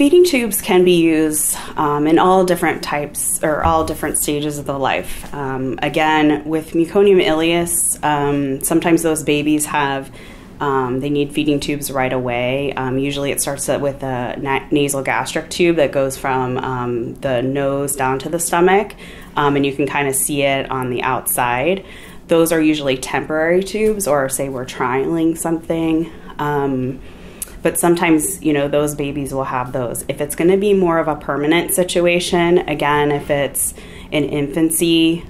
Feeding tubes can be used in all different types or all different stages of the life. Again, with meconium ileus, sometimes those babies have, they need feeding tubes right away. Usually it starts with a nasal gastric tube that goes from the nose down to the stomach, and you can kind of see it on the outside. Those are usually temporary tubes, or say we're trialing something. But sometimes, you know, those babies will have those. If it's going to be more of a permanent situation, again, if it's in infancy,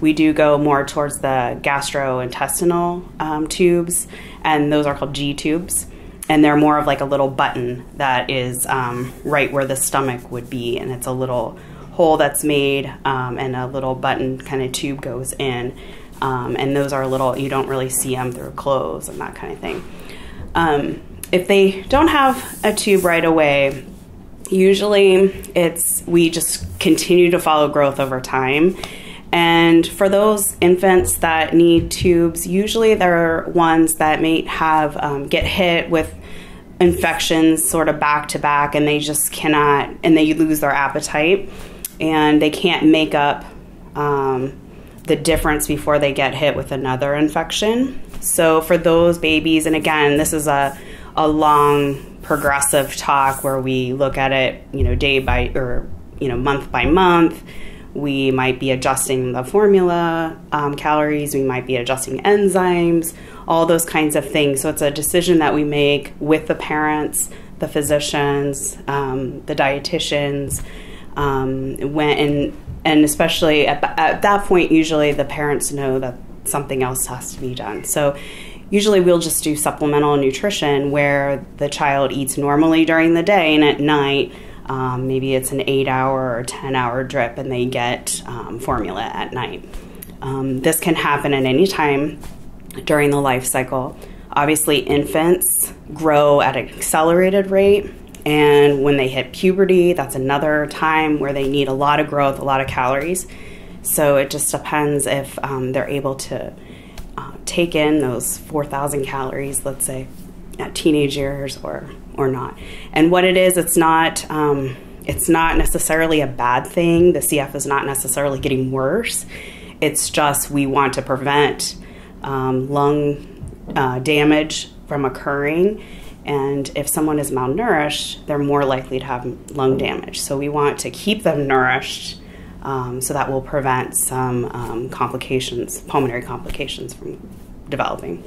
we do go more towards the gastrointestinal tubes, and those are called G tubes. And they're more of like a little button that is right where the stomach would be, and it's a little hole that's made, and a little button kind of tube goes in. And those are little, you don't really see them through clothes and that kind of thing. If they don't have a tube right away, usually we just continue to follow growth over time. And for those infants that need tubes, usually they're ones that may have get hit with infections sort of back to back, and they just cannot, and they lose their appetite, and they can't make up the difference before they get hit with another infection. So for those babies, and again, this is a long progressive talk where we look at it, you know, day by, or, you know, month by month. We might be adjusting the formula calories, we might be adjusting enzymes, all those kinds of things. So it's a decision that we make with the parents, the physicians, the dietitians, and especially at that point, usually the parents know that something else has to be done. So usually we'll just do supplemental nutrition where the child eats normally during the day, and at night, maybe it's an 8-hour or 10-hour drip, and they get formula at night. This can happen at any time during the life cycle. Obviously, infants grow at an accelerated rate, and when they hit puberty, that's another time where they need a lot of growth, a lot of calories. So it just depends if they're able to take in those 4,000 calories, let's say, at teenage years or not. And what it is, it's not necessarily a bad thing. The CF is not necessarily getting worse. It's just we want to prevent lung damage from occurring. And if someone is malnourished, they're more likely to have lung damage. So we want to keep them nourished, so that will prevent some complications, pulmonary complications from developing.